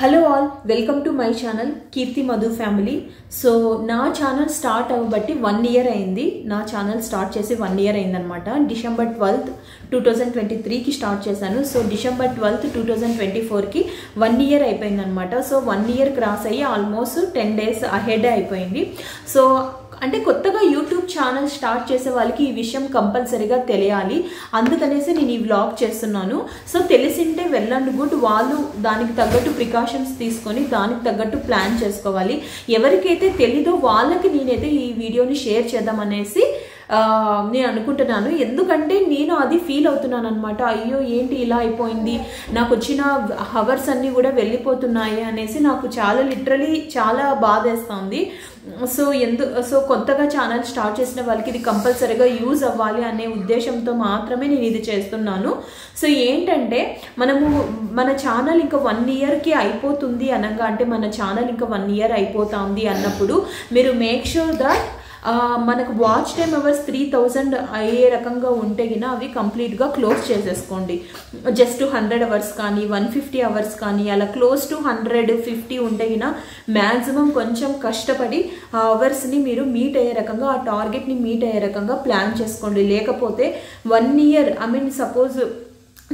Hello all, welcome to my channel Keerthi Madhu family. So నా channel start అవ్వబట్టి 1 year అయింది. నా ఛానల్ స్టార్ట్ చేసి 1 ఇయర్ అయిందనమాట. డిసెంబర్ 12, 2023కి స్టార్ట్ చేశాను. సో డిసెంబర్ 12, 2024కి 1 ఇయర్ అయిపోయిందనమాట. సో 1 ఇయర్ క్రాస్ అయ్యి ఆల్మోస్ట్ 10 days అహెడ్ అయిపోయింది. సో అంటే కొత్తగా యూట్యూబ్ ఛానల్ స్టార్ట్ చేసే వాళ్ళకి ఈ విషయం కంపల్సరీగా తెలియాలి, అందుకనేసి నేను ఈ వ్లాగ్ చేస్తున్నాను. సో తెలిసింటే వెల్ అండ్ గుడ్, వాళ్ళు దానికి తగ్గట్టు ప్రికాషన్స్ తీసుకొని దానికి తగ్గట్టు ప్లాన్ చేసుకోవాలి. ఎవరికైతే తెలీదో వాళ్ళకి నేనైతే ఈ వీడియోని షేర్ చేద్దామనేసి నేను అనుకుంటున్నాను. ఎందుకంటే నేను అది ఫీల్ అవుతున్నాను అనమాట. అయ్యో ఏంటి ఇలా అయిపోయింది, నాకు వచ్చిన హవర్స్ అన్నీ కూడా వెళ్ళిపోతున్నాయి అనేసి నాకు చాలా లిటరలీ చాలా బాధేస్తుంది. సో కొత్తగా ఛానల్ స్టార్ట్ చేసిన వాళ్ళకి ఇది కంపల్సరీగా యూజ్ అవ్వాలి అనే ఉద్దేశంతో మాత్రమే నేను ఇది చేస్తున్నాను. సో ఏంటంటే మన ఛానల్ ఇంకా 1 ఇయర్కి అయిపోతుంది అనగా, అంటే మన ఛానల్ ఇంకా 1 ఇయర్ అయిపోతుంది అన్నప్పుడు మీరు మేక్ షూర్ దట్ మనకు వాచ్ టైమ్ అవర్స్ 3000 అయ్యే రకంగా ఉంటే గిన అవి కంప్లీట్గా క్లోజ్ చేసేసుకోండి. జస్ట్ 100 అవర్స్ కానీ 150 అవర్స్ కానీ అలా క్లోజ్ టు 150 ఉంటే గిన మ్యాక్సిమం కొంచెం కష్టపడి ఆ అవర్స్ని మీరు మీట్ అయ్యే రకంగా, ఆ టార్గెట్ని మీట్ అయ్యే రకంగా ప్లాన్ చేసుకోండి. లేకపోతే 1 ఇయర్ సపోజ్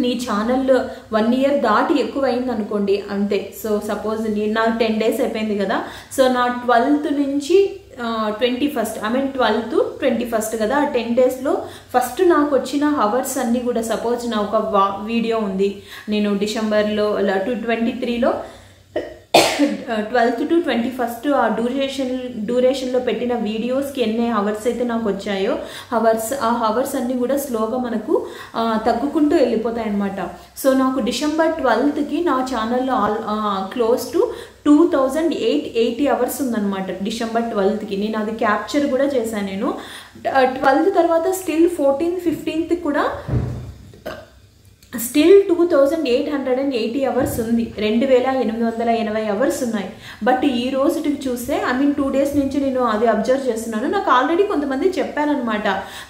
నీ ఛానల్ 1 ఇయర్ దాటి ఎక్కువ అయింది అనుకోండి అంతే. సో సపోజ్ నా 10 days అయిపోయింది కదా. సో నా 12th నుంచి 21st 12th to 21st కదా, ఆ 10 daysలో ఫస్ట్ నాకు వచ్చిన హవర్స్ అన్నీ కూడా, సపోజ్ నా ఒక వీడియో ఉంది, నేను డిసెంబర్లో 23లో 12th to 21st ఆ డ్యూరేషన్లో పెట్టిన వీడియోస్కి ఎన్ని హవర్స్ అయితే నాకు వచ్చాయో ఆ హవర్స్ అన్నీ కూడా స్లోగా మనకు తగ్గుకుంటూ వెళ్ళిపోతాయి అన్నమాట. సో నాకు డిసెంబర్ 12కి నా ఛానల్లో క్లోజ్ టు 2880 అవర్స్ ఉందన్నమాట. డిసెంబర్ 12కి నేను అది క్యాప్చర్ కూడా చేశాను. నేను 12th తర్వాత స్టిల్ 14th, 15th కూడా స్టిల్ 2880 అవర్స్ ఉంది. 2880 అవర్స్ ఉన్నాయి. బట్ ఈ రోజుకి చూస్తే 2 days నుంచి నేను అది అబ్జర్వ్ చేస్తున్నాను. నాకు ఆల్రెడీ కొంతమంది చెప్పారనమాట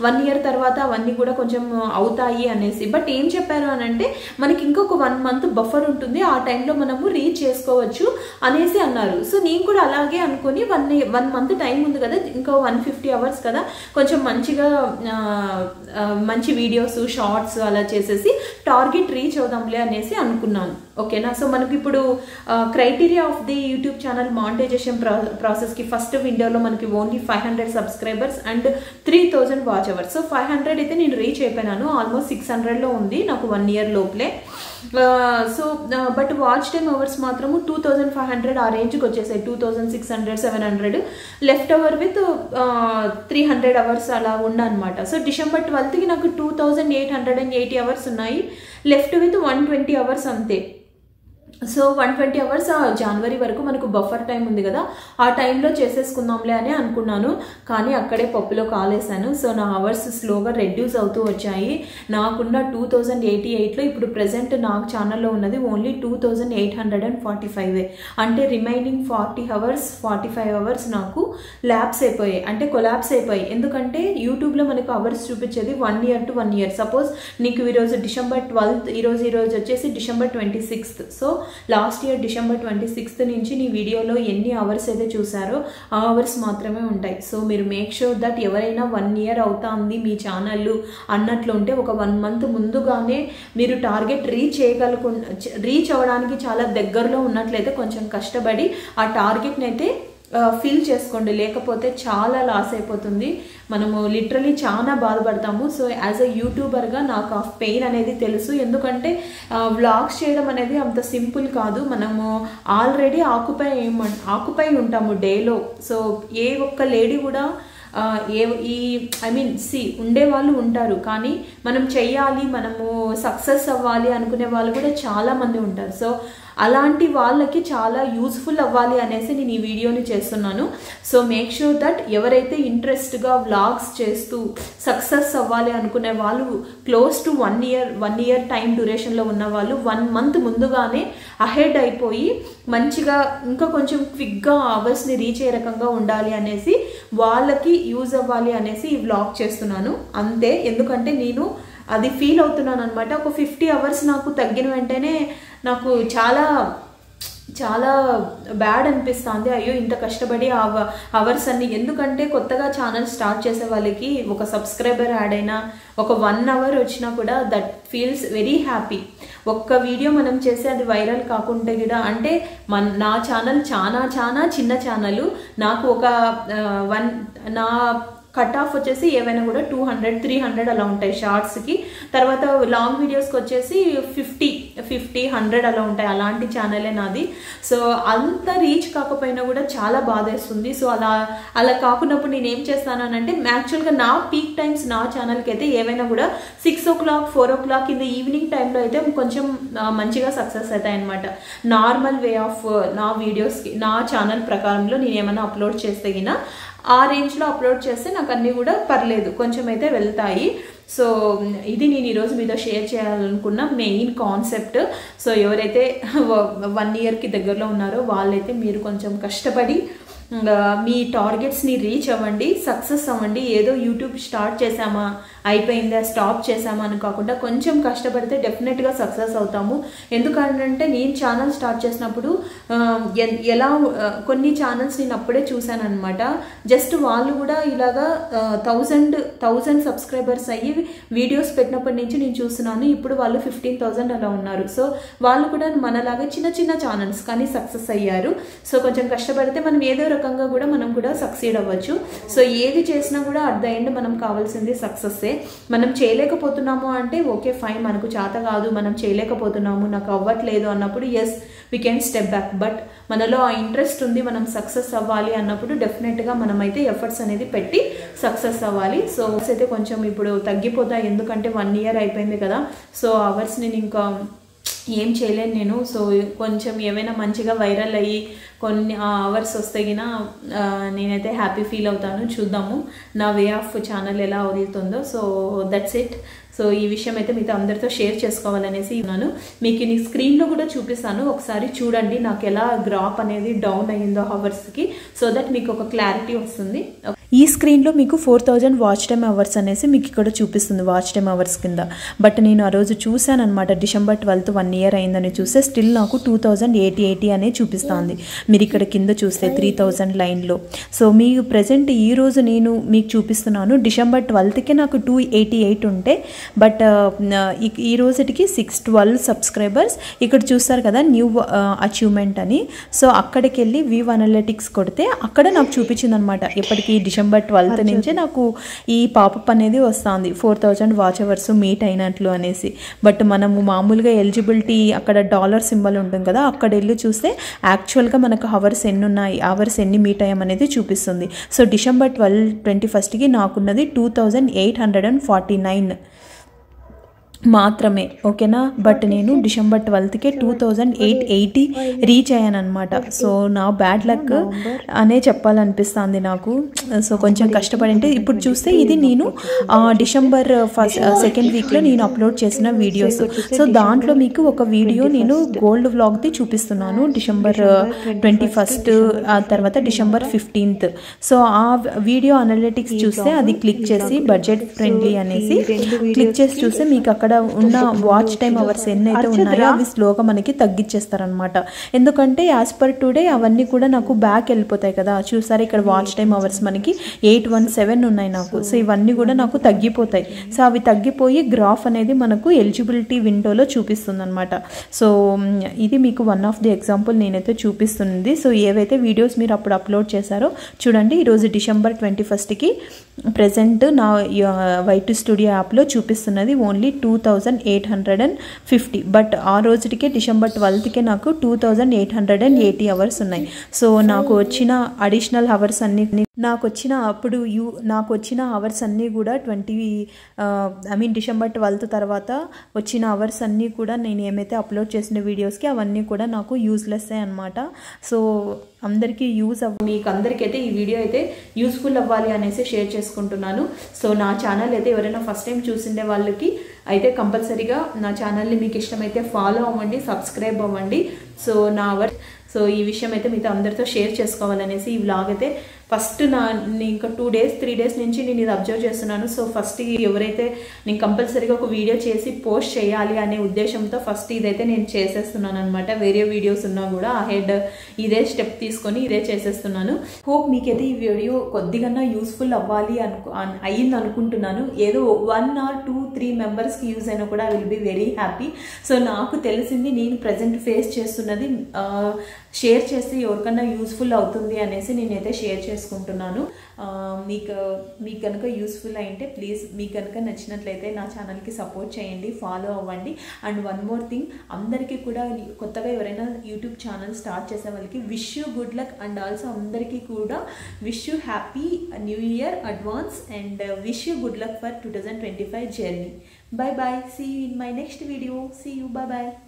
1 ఇయర్ తర్వాత అవన్నీ కూడా కొంచెం అవుతాయి అనేసి. బట్ ఏం చెప్పారు అని అంటే, మనకి ఇంకొక 1 month బఫర్ ఉంటుంది, ఆ టైంలో మనము రీచ్ చేసుకోవచ్చు అనేసి అన్నారు. సో నేను కూడా అలాగే అనుకుని 1 month టైం ఉంది కదా, ఇంకో 150 అవర్స్ కదా, కొంచెం మంచిగా మంచి వీడియోస్, షార్ట్స్ అలా చేసేసి టార్గెట్ రీచ్ అవుదాంలే అనేసి అనుకున్నాను. ఓకేనా. సో మనకి ఇప్పుడు criteria of the YouTube channel monetisation ప్రాసెస్కి ఫస్ట్ విండోలో మనకి only 500 subscribers and 3000 watch hours. So 500 అయితే నేను రీచ్ అయిపోయినాను. ఆల్మోస్ట్ 600లో ఉంది నాకు 1 year లోపలే. So but watch time hours మాత్రము 2500 ఆ రేంజ్కి వచ్చేసాయి. 2600, 700 లెఫ్ట్ ఓవర్ విత్ 300 అవర్స్ అలా ఉండనమాట. సో డిసెంబర్ 12కి నాకు 2880 అవర్స్ ఉన్నాయి, లెఫ్ట్ విత్ 120 అవర్స్ అంతే. సో 120 అవర్స్ జనవరి వరకు మనకు బఫర్ టైం ఉంది కదా, ఆ టైంలో చేసేసుకుందాంలే అని అనుకున్నాను. కానీ అక్కడే పప్పులో కాలేసాను. సో నా అవర్స్ స్లోగా రెడ్యూస్ అవుతూ వచ్చాయి. నాకున్న 2088లో ఇప్పుడు ప్రెసెంట్ నాకు ఛానల్లో ఉన్నది ఓన్లీ 2845. అంటే రిమైనింగ్ 45 అవర్స్ నాకు ల్యాప్స్ అయిపోయాయి, అంటే కొలాప్స్ అయిపోయాయి. ఎందుకంటే యూట్యూబ్లో మనకు అవర్స్ చూపించేది 1 year to 1 year. సపోజ్ నీకు ఈరోజు డిసెంబర్ 12th, ఈరోజు వచ్చేసి December 26th. So last year December 26th నుంచి నీ వీడియోలో ఎన్ని అవర్స్ అయితే చూసారో ఆ అవర్స్ మాత్రమే ఉంటాయి. సో మీరు మేక్ షూర్ దట్ ఎవరైనా 1 year అవుతుంది మీ ఛానల్ అన్నట్లు ఉంటే ఒక 1 month ముందుగానే మీరు టార్గెట్ రీచ్ అవ్వడానికి చాలా దగ్గరలో ఉన్నట్లయితే కొంచెం కష్టపడి ఆ టార్గెట్ని అయితే ఫిల్ చేసుకోండి. లేకపోతే చాలా లాస్ అయిపోతుంది, మనము లిటరలీ చాలా బాధపడతాము. సో యాజ్ అ యూట్యూబర్గా నాకు ఆ పెయిన్ అనేది తెలుసు. ఎందుకంటే వ్లాగ్స్ చేయడం అనేది అంత సింపుల్ కాదు. మనము ఆల్రెడీ ఆకుపై ఉంటాము డేలో. సో ఏ ఒక్క లేడీ కూడా ఉండేవాళ్ళు ఉంటారు, కానీ మనం చెయ్యాలి, మనము సక్సెస్ అవ్వాలి అనుకునే వాళ్ళు కూడా చాలామంది ఉంటారు. సో అలాంటి వాళ్ళకి చాలా యూస్ఫుల్ అవ్వాలి అనేసి నేను ఈ వీడియోని చేస్తున్నాను. సో మేక్ షూర్ దట్ ఎవరైతే ఇంట్రెస్ట్గా వ్లాగ్స్ చేస్తూ సక్సెస్ అవ్వాలి అనుకునే వాళ్ళు క్లోజ్ టు 1 year టైం డ్యూరేషన్లో ఉన్న వాళ్ళు 1 month ముందుగానే అహెడ్ అయిపోయి మంచిగా ఇంకా కొంచెం క్విక్గా అవర్స్ని రీచ్ అయ్యే రకంగా ఉండాలి అనేసి, వాళ్ళకి యూజ్ అవ్వాలి అనేసి ఈ వ్లాగ్ చేస్తున్నాను అంతే. ఎందుకంటే నేను అది ఫీల్ అవుతున్నాను అనమాట. ఒక 50 అవర్స్ నాకు తగ్గిన వెంటనే నాకు చాలా చాలా బ్యాడ్ అనిపిస్తుంది. అయ్యో ఇంత కష్టపడి అవర్స్ అన్ని, ఎందుకంటే కొత్తగా ఛానల్ స్టార్ట్ చేసే వాళ్ళకి ఒక సబ్స్క్రైబర్ యాడ్ అయినా ఒక 1 అవర్ వచ్చినా కూడా దట్ ఫీల్స్ వెరీ హ్యాపీ. ఒక్క వీడియో మనం చేసి అది వైరల్ కాకుంటే కూడా, అంటే నా ఛానల్ చాలా చిన్న ఛానల్, నాకు ఒక నా కట్ ఆఫ్ వచ్చేసి ఏవైనా కూడా 200-300 అలా ఉంటాయి షార్ట్స్కి. తర్వాత లాంగ్ వీడియోస్కి వచ్చేసి 50-100 అలా ఉంటాయి. అలాంటి ఛానలే నాది. సో అంత రీచ్ కాకపోయినా కూడా చాలా బాధేస్తుంది. సో అలా కాకున్నప్పుడు నేను ఏం చేస్తాను అంటే, యాక్చువల్గా నా పీక్ టైమ్స్ నా ఛానల్కి అయితే ఏవైనా కూడా 6 o'clock 4 o'clock in the evening టైంలో అయితే కొంచెం మంచిగా సక్సెస్ అవుతాయి అనమాట. నార్మల్ వే ఆఫ్ నా వీడియోస్కి నా ఛానల్ ప్రకారంలో నేను ఏమైనా అప్లోడ్ చేస్తే గినా ఆ రేంజ్లో అప్లోడ్ చేస్తే నాకు అన్నీ కూడా పర్లేదు, కొంచెం అయితే వెళ్తాయి. సో ఇది నేను ఈరోజు మీతో షేర్ చేయాలనుకున్న మెయిన్ కాన్సెప్ట్. సో ఎవరైతే 1 yearకి దగ్గరలో ఉన్నారో వాళ్ళైతే మీరు కొంచెం కష్టపడి మీ టార్గెట్స్ని రీచ్ అవ్వండి, సక్సెస్ అవ్వండి. ఏదో యూట్యూబ్ స్టార్ట్ చేసామా అయిపోయిందా స్టాప్ చేసామా అని కాకుండా కొంచెం కష్టపడితే డెఫినెట్గా సక్సెస్ అవుతాము. ఎందుకంటే నేను ఛానల్ స్టార్ట్ చేసినప్పుడు ఎలా కొన్ని ఛానల్స్ నేను అప్పుడే చూశాను అనమాట. జస్ట్ వాళ్ళు కూడా ఇలాగా 1000 సబ్స్క్రైబర్స్ అయ్యి వీడియోస్ పెట్టినప్పటి నుంచి నేను చూస్తున్నాను. ఇప్పుడు వాళ్ళు 15,000 అలా ఉన్నారు. సో వాళ్ళు కూడా మనలాగా చిన్న ఛానల్స్ కానీ సక్సెస్ అయ్యారు. సో కొంచెం కష్టపడితే మనం ఏదో రకంగా కూడా మనం కూడా సక్సీడ్ అవ్వచ్చు. సో ఏది చేసినా కూడా అట్ ద ఎండ్ మనం కావాల్సింది సక్సెస్సే. మనం చేయలేకపోతున్నాము అంటే ఓకే ఫైన్, మనకు చేత కాదు, మనం చేయలేకపోతున్నాము, నాకు అవ్వట్లేదు అన్నప్పుడు yes we can step back. But మనలో ఆ ఇంట్రెస్ట్ ఉంది, మనం సక్సెస్ అవ్వాలి అన్నప్పుడు డెఫినెట్గా మనమైతే ఎఫర్ట్స్ అనేది పెట్టి సక్సెస్ అవ్వాలి. సో అయితే కొంచెం ఇప్పుడు తగ్గిపోతాయి, ఎందుకంటే 1 year అయిపోయింది కదా. సో అవర్స్ నేను ఇంకా ఏం చేయలేను నేను. సో కొంచెం ఏమైనా మంచిగా వైరల్ అయ్యి కొన్ని అవర్స్ వస్తే గినా నేనైతే హ్యాపీ ఫీల్ అవుతాను. చూద్దాము నా వే ఆఫ్ ఛానల్ ఎలా వదులుతుందో. So that's it. సో ఈ విషయం అయితే మీతో అందరితో షేర్ చేసుకోవాలనేసి ఉన్నాను. మీకు నీ స్క్రీన్లో కూడా చూపిస్తాను, ఒకసారి చూడండి నాకు ఎలా గ్రాఫ్ అనేది డౌన్ అయ్యిందో అవర్స్కి. సో దట్ మీకు ఒక క్లారిటీ వస్తుంది. ఈ స్క్రీన్లో మీకు 4000 వాచ్ టైమ్ అవర్స్ అనేసి మీకు ఇక్కడ చూపిస్తుంది వాచ్ టైమ్ అవర్స్ కింద. బట్ నేను ఆ రోజు చూశాను అనమాట, December 12th 1 year అయిందని చూస్తే స్టిల్ నాకు 2080 అనే చూపిస్తుంది. మీరు ఇక్కడ కింద చూస్తే 3000 లైన్లో. సో మీకు ప్రజెంట్ ఈరోజు నేను మీకు చూపిస్తున్నాను December 12th నాకు 288 ఉంటే, బట్ ఈ రోజుకి 612 సబ్స్క్రైబర్స్. ఇక్కడ చూస్తారు కదా న్యూ అచీవ్మెంట్ అని. సో అక్కడికి వెళ్ళి వ్యూ అనలిటిక్స్ కొడితే అక్కడ నాకు చూపించింది అనమాట, ఎప్పటికీ December 12th నుంచే నాకు ఈ పాపప్ అనేది వస్తుంది 4000 వాచ్ అవర్స్ మీట్ అయినట్లు అనేసి. బట్ మనము మామూలుగా ఎలిజిబిలిటీ అక్కడ డాలర్ సింబల్ ఉంటుంది కదా, అక్కడ వెళ్ళి చూస్తే యాక్చువల్గా మనకు అవర్స్ ఎన్ని ఉన్నాయి, అవర్స్ ఎన్ని మీట్ అయ్యామనేది చూపిస్తుంది. సో December 21st నాకున్నది 2849 మాత్రమే, ఓకేనా. బట్ నేను December 12th 2880 రీచ్ అయ్యాను అనమాట. సో నా బ్యాడ్ లక్ అనే చెప్పాలనిపిస్తుంది నాకు. సో కొంచెం కష్టపడింటే ఇప్పుడు చూస్తే ఇది నేను December 2nd weekలో నేను అప్లోడ్ చేసిన వీడియోస్. సో దాంట్లో మీకు ఒక వీడియో నేను గోల్డ్ వ్లాగ్ది చూపిస్తున్నాను December 21st, ఆ తర్వాత December 15th. సో ఆ వీడియో అనలిటిక్స్ చూస్తే అది క్లిక్ చేసి బడ్జెట్ ఫ్రెండ్లీ అనేసి క్లిక్ చేసి చూస్తే మీకు అక్కడ ఉన్న వాచ్ టైమ్ అవర్స్ ఎన్నైతే ఉన్నాయో అవి స్లోగా మనకి తగ్గించేస్తారనమాట. ఎందుకంటే యాజ్ పర్ టుడే అవన్నీ కూడా నాకు బ్యాక్ వెళ్ళిపోతాయి కదా. చూసారా ఇక్కడ వాచ్ టైమ్ అవర్స్ మనకి 817 ఉన్నాయి నాకు. సో ఇవన్నీ కూడా నాకు తగ్గిపోతాయి. సో అవి తగ్గిపోయి గ్రాఫ్ అనేది మనకు ఎలిజిబిలిటీ విండోలో చూపిస్తుంది అనమాట. సో ఇది మీకు వన్ ఆఫ్ ది ఎగ్జాంపుల్ నేనైతే చూపిస్తుంది. సో ఏవైతే వీడియోస్ మీరు అప్పుడు అప్లోడ్ చేశారో చూడండి, ఈరోజు December 21st ప్రజెంట్ నా వైట్ స్టూడియో యాప్లో చూపిస్తున్నది ఓన్లీ 2850. బట్ ఆ రోజుకి December 12th నాకు 2880 అవర్స్ ఉన్నాయి. సో నాకు వచ్చిన అడిషనల్ అవర్స్ అన్ని నాకు వచ్చిన అవర్స్ అన్నీ కూడా December 12th తర్వాత వచ్చిన అవర్స్ అన్నీ కూడా నేను ఏమైతే అప్లోడ్ చేసిన వీడియోస్కి అవన్నీ కూడా నాకు యూజ్లెస్ అనమాట. సో అందరికీ మీకు అందరికైతే ఈ వీడియో అయితే యూస్ఫుల్ అవ్వాలి అనేసి షేర్ చేసుకుంటున్నాను. సో నా ఛానల్ అయితే ఎవరైనా ఫస్ట్ టైం చూసిండే వాళ్ళకి అయితే కంపల్సరీగా నా ఛానల్ని మీకు ఇష్టమైతే ఫాలో అవ్వండి, సబ్స్క్రైబ్ అవ్వండి. సో ఈ విషయం అయితే మీతో అందరితో షేర్ చేసుకోవాలనేసి ఈ వ్లాగ్ అయితే ఫస్ట్ ఇంకా 2 days 3 days నుంచి నేను ఇది అబ్జర్వ్ చేస్తున్నాను. సో ఫస్ట్ ఎవరైతే నేను కంపల్సరీగా ఒక వీడియో చేసి పోస్ట్ చేయాలి అనే ఉద్దేశంతో ఫస్ట్ ఇదైతే నేను చేసేస్తున్నాను అనమాట. వేరే వీడియోస్ ఉన్నా కూడా అహెడ్ ఇదే స్టెప్ తీసుకొని ఇదే చేసేస్తున్నాను. హోప్ మీకైతే ఈ వీడియో కొద్దిగా యూస్ఫుల్ అవ్వాలి అయ్యింది అనుకుంటున్నాను. ఏదో 1 or 2 3 మెంబర్స్కి యూజ్ అయినా కూడా I will be very happy. So నాకు తెలిసింది నేను ప్రజెంట్ ఫేస్ చేస్తున్నది షేర్ చేసి ఎవరికన్నా యూస్ఫుల్ అవుతుంది అనేసి నేనైతే షేర్ చేసుకుంటున్నాను. మీకు కనుక యూస్ఫుల్ అయింటే ప్లీజ్, మీకు కనుక నచ్చినట్లయితే నా ఛానల్కి సపోర్ట్ చేయండి, ఫాలో అవ్వండి. అండ్ వన్ మోర్ థింగ్, అందరికీ కూడా కొత్తగా ఎవరైనా యూట్యూబ్ ఛానల్ స్టార్ట్ చేసే వాళ్ళకి wish you good luck. And also అందరికీ కూడా wish you happy new year advance and wish you good luck for 2025 journey. Bye bye. See you in my next video. See you. Bye bye.